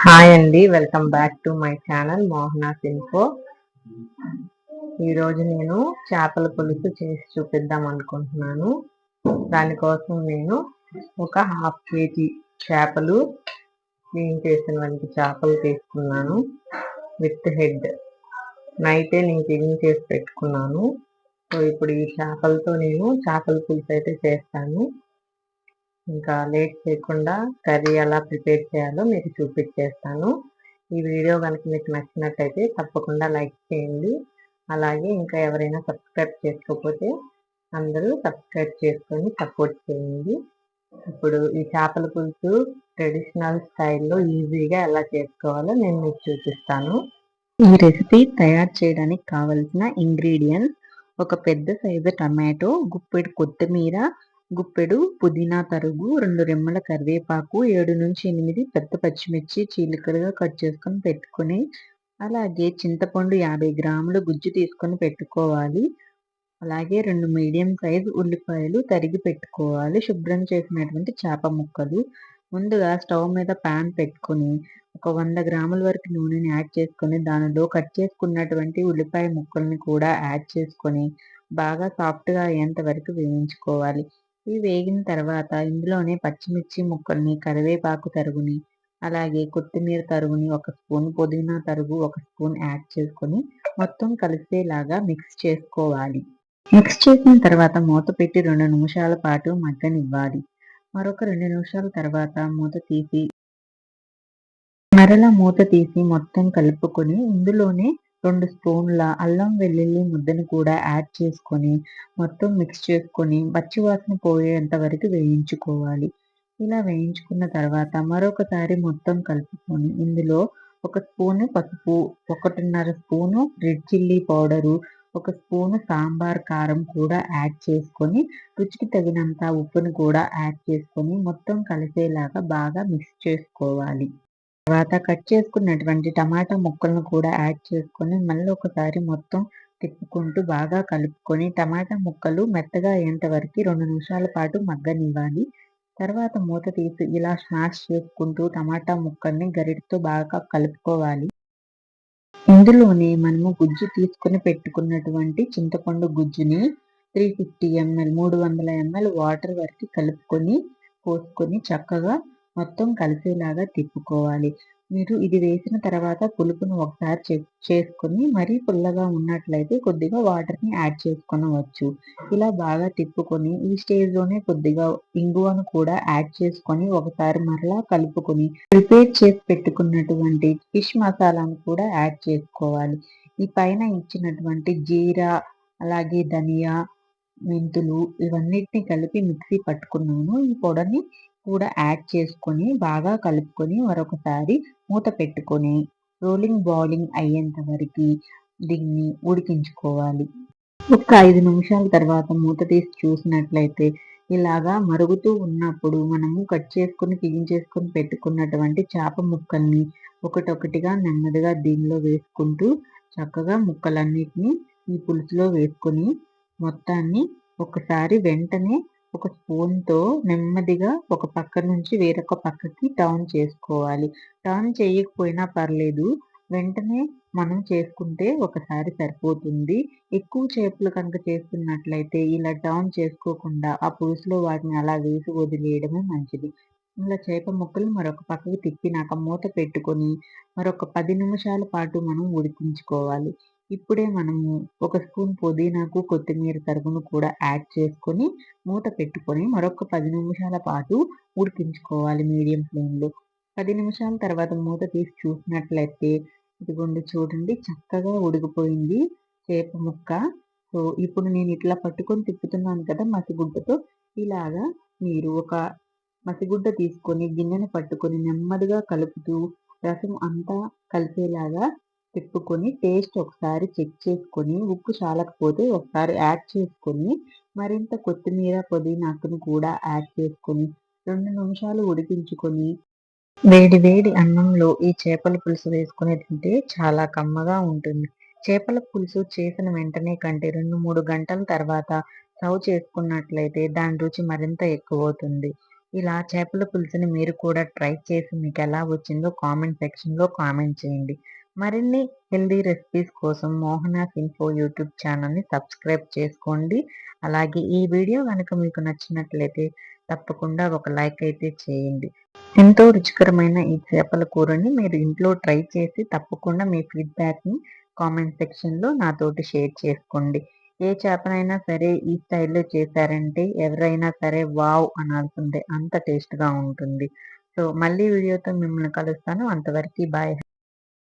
Hi అండి, welcome back to my channel Mohana's info. ఈరోజు నేను చేపల పులుసు చేసి చూపిద్దాం అనుకుంటున్నాను. దానికోసం నేను ఒక హాఫ్ కేజీ చేపలు, క్లీన్ చేసినటువంటి చేపలు తీసుకున్నాను విత్ హెడ్. నైటే నేను క్లీన్ చేసి పెట్టుకున్నాను. సో ఇప్పుడు ఈ చేపలతో నేను చేపల పులుసు అయితే చేస్తాను. ఇంకా లేట్ చేయకుండా కర్రీ ఎలా ప్రిపేర్ చేయాలో మీకు చూపించేస్తాను. ఈ వీడియో కనుక మీకు నచ్చినట్టయితే తప్పకుండా లైక్ చేయండి. అలాగే ఇంకా ఎవరైనా సబ్స్క్రైబ్ చేసుకోకపోతే అందరూ సబ్స్క్రైబ్ చేసుకొని సపోర్ట్ చేయండి. ఇప్పుడు ఈ చేపల పులుసు ట్రెడిషనల్ స్టైల్లో ఈజీగా ఎలా చేసుకోవాలో నేను మీకు చూపిస్తాను. ఈ రెసిపీ తయారు చేయడానికి కావలసిన ఇంగ్రీడియంట్స్: ఒక పెద్ద సైజు టమాటో, గుప్పెడు కొత్తిమీర, గుప్పెడు పుదీనా తరుగు, 2 రెమ్మల కరివేపాకు, 7 నుంచి 8 పెద్ద పచ్చిమిర్చి చీలికలుగా కట్ చేసుకొని పెట్టుకొని, అలాగే చింతపండు 50 గ్రాముల గుజ్జు తీసుకొని పెట్టుకోవాలి. అలాగే 2 మీడియం సైజు ఉల్లిపాయలు తరిగి పెట్టుకోవాలి. శుభ్రం చేసినటువంటి చేప ముక్కలు. ముందుగా స్టవ్ మీద ప్యాన్ పెట్టుకొని ఒక 100 గ్రాముల వరకు నూనెని యాడ్ చేసుకొని, దానిలో కట్ చేసుకున్నటువంటి ఉల్లిపాయ ముక్కల్ని కూడా యాడ్ చేసుకొని బాగా సాఫ్ట్గా అయ్యేంత వరకు వేయించుకోవాలి. ఇవి వేగిన తర్వాత ఇందులోనే పచ్చిమిర్చి ముక్కల్ని, కరివేపాకు తరుగుని, అలాగే కొత్తిమీర తరుగుని, 1 స్పూన్ పుదీనా తరుగు 1 స్పూన్ యాడ్ చేసుకొని మొత్తం కలిసేలాగా మిక్స్ చేసుకోవాలి. మిక్స్ చేసిన తర్వాత మూత పెట్టి 2 నిమిషాల పాటు మగ్గనివ్వాలి. మరొక 2 నిమిషాల తర్వాత మరలా మూత తీసి మొత్తం కలుపుకొని ఇందులోనే 2 స్పూన్ల అల్లం వెల్లుల్లి ముద్దను కూడా యాడ్ చేసుకొని మొత్తం మిక్స్ చేసుకొని పచ్చివాసన పోయేంత వరకు వేయించుకోవాలి. ఇలా వేయించుకున్న తర్వాత మరొకసారి మొత్తం కలుపుకొని ఇందులో 1 స్పూను పసుపు, 1.5 spoon red chilli powder, 1 spoon sambar కారం కూడా యాడ్ చేసుకొని, రుచికి తగినంత ఉప్పును కూడా యాడ్ చేసుకొని మొత్తం కలిసేలాగా బాగా మిక్స్ చేసుకోవాలి. తర్వాత కట్ చేసుకున్నటువంటి టమాటా ముక్కలను కూడా యాడ్ చేసుకొని మళ్ళీ ఒకసారి మొత్తం తిప్పుకుంటూ బాగా కలుపుకొని టమాటా ముక్కలు మెత్తగా అయ్యేంత వరకు 2 నిమిషాల పాటు మగ్గనివ్వాలి. తర్వాత మూత తీసి ఇలా స్మాష్ చేసుకుంటూ టమాటా ముక్కల్ని గరిటెతో బాగా కలుపుకోవాలి. ఇందులోనే మనము గుజ్జు తీసుకొని పెట్టుకున్నటువంటి చింతపండు గుజ్జుని 350 ml 300 ml వాటర్ వరకు కలుపుకొని పోసుకొని చక్కగా మొత్తం కలిసేలాగా తిప్పుకోవాలి. మీరు ఇది వేసిన తర్వాత పులుపును ఒకసారి చెక్ చేసుకొని మరీ పుల్లగా ఉన్నట్లయితే కొద్దిగా వాటర్ని యాడ్ చేసుకొనవచ్చు. ఇలా బాగా తిప్పుకొని ఈ స్టేజ్లోనే కొద్దిగా ఇంగువను కూడా యాడ్ చేసుకొని ఒకసారి మరలా కలుపుకొని ప్రిపేర్ చేసి పెట్టుకున్నటువంటి ఫిష్ మసాలాను కూడా యాడ్ చేసుకోవాలి. ఈ పైన ఇచ్చినటువంటి జీరా, అలాగే ధనియా, మెంతులు ఇవన్నిటిని కలిపి మిక్సీ పట్టుకున్నాను. ఈ పొడిని కూడా యాడ్ చేసుకొని బాగా కలుపుకొని మరొకసారి మూత పెట్టుకొని బాయిలింగ్ అయ్యేంత వరకు దీన్ని ఉడికించుకోవాలి. ఒక 5 నిమిషాల తర్వాత మూత తీసి చూసినట్లయితే ఇలాగా మరుగుతూ ఉన్నప్పుడు మనము కట్ చేసుకొని క్లీన్ చేసుకొని పెట్టుకున్నటువంటి చేప ముక్కల్ని ఒకటొకటిగా నెమ్మదిగా దీనిలో వేసుకుంటూ చక్కగా ముక్కలన్నిటిని ఈ పులుసులో వేసుకొని మొత్తాన్ని ఒకసారి వెంటనే ఒక స్పూన్‌తో నెమ్మదిగా ఒక పక్క నుంచి వేరొక పక్కకి టర్న్ చేసుకోవాలి. టర్న్ చేయకపోయినా పర్లేదు. వెంటనే మనం చేసుకుంటే ఒకసారి సరిపోతుంది. ఎక్కువ చేపలు కనుక చేస్తున్నట్లయితే ఇలా టర్న్ చేసుకోకుండా ఆ పులుసులో వాటిని అలా వేసి వదిలేయడమే మంచిది. ఇలా చేప ముక్కలు మరొక పక్కకు తిప్పినాక మూత పెట్టుకొని మరొక 10 నిమిషాల పాటు మనం ఉడికించుకోవాలి. ఇప్పుడే మనము 1 స్పూన్ పుదీనాకు, కొత్తిమీర తరుగును కూడా యాడ్ చేసుకొని మూత పెట్టుకొని మరొక 10 నిమిషాల పాటు ఉడికించుకోవాలి మీడియం ఫ్లేమ్‌లో. 10 నిమిషాల తర్వాత మూత తీసి చూసినట్లయితే ఇదిగోండి చూడండి చక్కగా ఉడికిపోయింది చేప ముక్క. సో ఇప్పుడు నేను ఇట్లా పట్టుకొని తిప్పుతున్నాను కదా మసిగుడ్డతో. ఇలాగా మీరు ఒక మసిగుడ్డ తీసుకొని గిన్నెను పట్టుకొని నెమ్మదిగా కలుపుతూ రసం అంతా కలిసేలాగా తిప్పుకొని టేస్ట్ ఒకసారి చెక్ చేసుకొని ఉప్పు చాలకపోతే ఒకసారి యాడ్ చేసుకొని మరింత కొత్తిమీర, పుదీనాకును కూడా యాడ్ చేసుకొని 2 నిమిషాలు ఉడికించుకొని వేడి వేడి అన్నంలో ఈ చేపల పులుసు వేసుకొని తింటే చాలా కమ్మగా ఉంటుంది. చేపల పులుసు చేసిన వెంటనే కంటే 2, 3 గంటల తర్వాత సర్వ్ చేసుకున్నట్లయితే దాని రుచి మరింత ఎక్కువవుతుంది. ఇలా చేపల పులుసుని మీరు కూడా ట్రై చేసి మీకెలా వచ్చిందో కామెంట్ సెక్షన్‌లో కామెంట్ చేయండి. మరిన్ని హెల్తీ రెసిపీస్ కోసం మోహనాస్ ఇన్ఫో యూట్యూబ్ ఛానల్‌ని సబ్స్క్రైబ్ చేసుకోండి. అలాగే ఈ వీడియో గనుక మీకు నచ్చినట్లయితే తప్పకుండా ఒక లైక్ అయితే చేయండి. ఎంతో రుచికరమైన ఈ చేపల కూరని మీరు ఇంట్లో ట్రై చేసి తప్పకుండా మీ ఫీడ్‌బ్యాక్‌ని కామెంట్ సెక్షన్‌లో నాతోటి షేర్ చేసుకోండి. ఏ చేపనైనా సరే ఈ స్టైల్‌లో చేశారంటే ఎవరైనా సరే వావ్ అనాల్సిందే. అంత టేస్ట్‌గా ఉంటుంది. సో, మళ్ళీ వీడియోతో మిమ్మల్ని కలుస్తాను. అంతవరకి బాయ్.